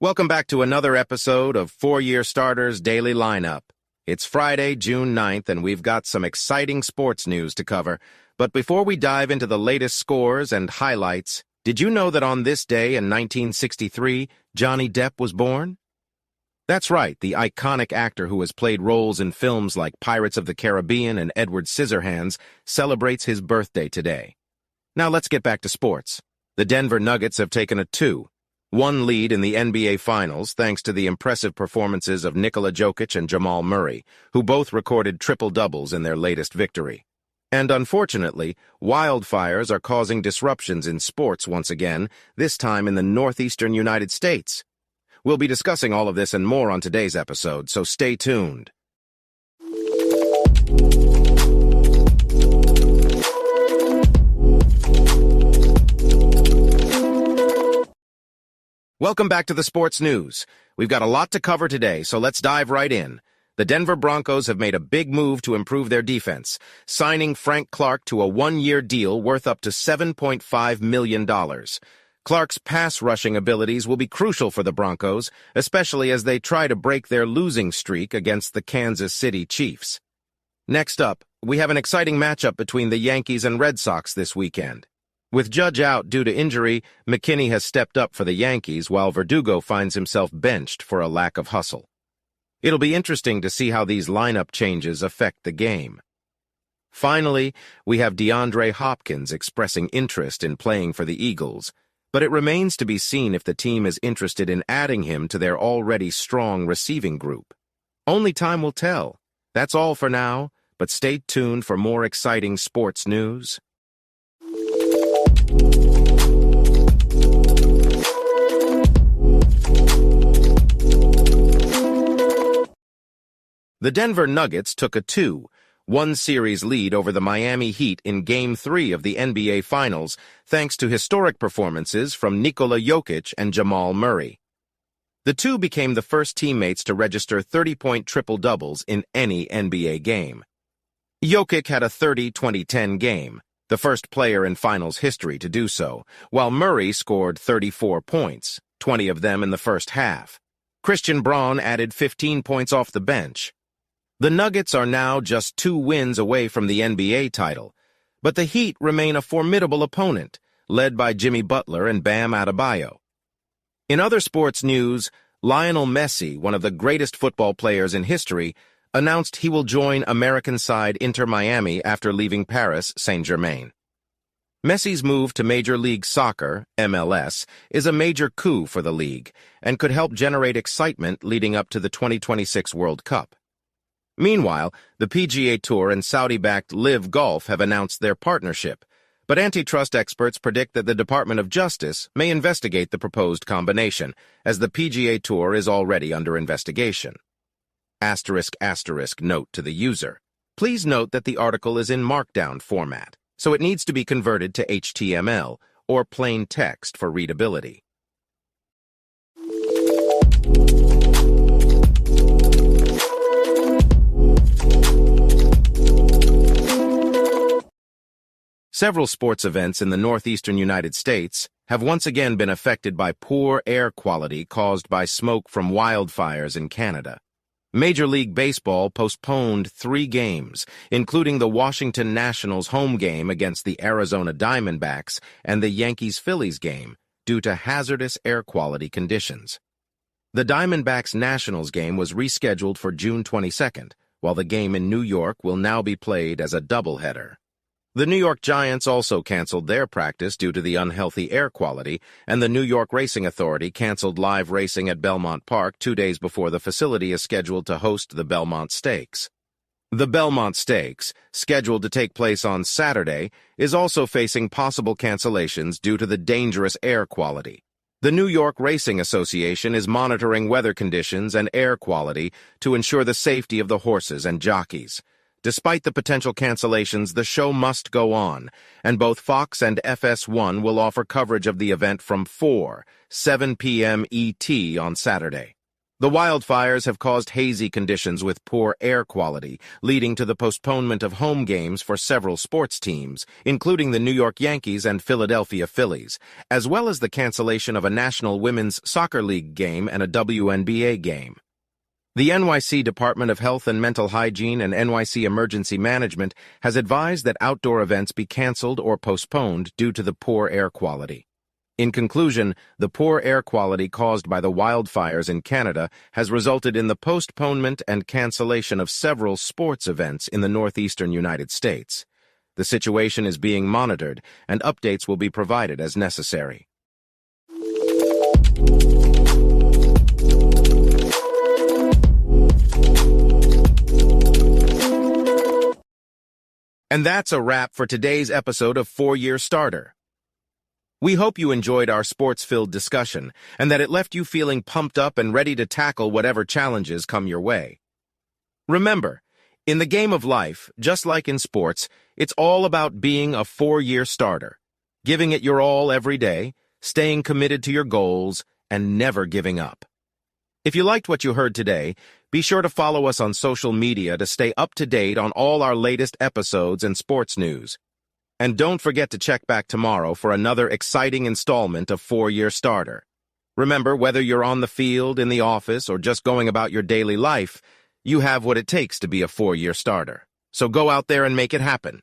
Welcome back to another episode of Four-Year Starters Daily Lineup. It's Friday, June 9th, and we've got some exciting sports news to cover. But before we dive into the latest scores and highlights, did you know that on this day in 1963, Johnny Depp was born? That's right, the iconic actor who has played roles in films like Pirates of the Caribbean and Edward Scissorhands celebrates his birthday today. Now let's get back to sports. The Denver Nuggets have taken a 2-1 lead in the NBA Finals thanks to the impressive performances of Nikola Jokić and Jamal Murray, who both recorded triple-doubles in their latest victory. And unfortunately, wildfires are causing disruptions in sports once again, this time in the northeastern United States. We'll be discussing all of this and more on today's episode, so stay tuned. Welcome back to the sports news. We've got a lot to cover today, so let's dive right in. The Denver Broncos have made a big move to improve their defense, signing Frank Clark to a one-year deal worth up to $7.5 million. Clark's pass-rushing abilities will be crucial for the Broncos, especially as they try to break their losing streak against the Kansas City Chiefs. Next up, we have an exciting matchup between the Yankees and Red Sox this weekend. With Judge out due to injury, McKinney has stepped up for the Yankees, while Verdugo finds himself benched for a lack of hustle. It'll be interesting to see how these lineup changes affect the game. Finally, we have DeAndre Hopkins expressing interest in playing for the Eagles, but it remains to be seen if the team is interested in adding him to their already strong receiving group. Only time will tell. That's all for now, but stay tuned for more exciting sports news. The Denver Nuggets took a 2-1 series lead over the Miami Heat in Game 3 of the NBA Finals, thanks to historic performances from Nikola Jokić and Jamal Murray. The two became the first teammates to register 30-point triple-doubles in any NBA game. Jokić had a 30-20-10 game, the first player in Finals history to do so, while Murray scored 34 points, 20 of them in the first half. Christian Braun added 15 points off the bench. The Nuggets are now just 2 wins away from the NBA title, but the Heat remain a formidable opponent, led by Jimmy Butler and Bam Adebayo. In other sports news, Lionel Messi, one of the greatest football players in history, announced he will join American side Inter Miami after leaving Paris Saint-Germain. Messi's move to Major League Soccer, MLS, is a major coup for the league and could help generate excitement leading up to the 2026 World Cup. Meanwhile, the PGA Tour and Saudi-backed Live Golf have announced their partnership, but antitrust experts predict that the Department of Justice may investigate the proposed combination, as the PGA Tour is already under investigation. *** note to the user. Please note that the article is in Markdown format, so it needs to be converted to HTML or plain text for readability. Several sports events in the northeastern United States have once again been affected by poor air quality caused by smoke from wildfires in Canada. Major League Baseball postponed 3 games, including the Washington Nationals home game against the Arizona Diamondbacks and the Yankees-Phillies game, due to hazardous air quality conditions. The Diamondbacks-Nationals game was rescheduled for June 22nd, while the game in New York will now be played as a doubleheader. The New York Giants also canceled their practice due to the unhealthy air quality, and the New York Racing Authority canceled live racing at Belmont Park 2 days before the facility is scheduled to host the Belmont Stakes. The Belmont Stakes, scheduled to take place on Saturday, is also facing possible cancellations due to the dangerous air quality. The New York Racing Association is monitoring weather conditions and air quality to ensure the safety of the horses and jockeys. Despite the potential cancellations, the show must go on, and both Fox and FS1 will offer coverage of the event from 7 p.m. ET on Saturday. The wildfires have caused hazy conditions with poor air quality, leading to the postponement of home games for several sports teams, including the New York Yankees and Philadelphia Phillies, as well as the cancellation of a National Women's Soccer League game and a WNBA game. The NYC Department of Health and Mental Hygiene and NYC Emergency Management has advised that outdoor events be canceled or postponed due to the poor air quality. In conclusion, the poor air quality caused by the wildfires in Canada has resulted in the postponement and cancellation of several sports events in the northeastern United States. The situation is being monitored, and updates will be provided as necessary. And that's a wrap for today's episode of 4-Year Starter. We hope you enjoyed our sports-filled discussion and that it left you feeling pumped up and ready to tackle whatever challenges come your way. Remember, in the game of life, just like in sports, it's all about being a 4-year starter, giving it your all every day, staying committed to your goals, and never giving up. If you liked what you heard today, be sure to follow us on social media to stay up to date on all our latest episodes and sports news. And don't forget to check back tomorrow for another exciting installment of 4-Year Starter. Remember, whether you're on the field, in the office, or just going about your daily life, you have what it takes to be a 4-year starter. So go out there and make it happen.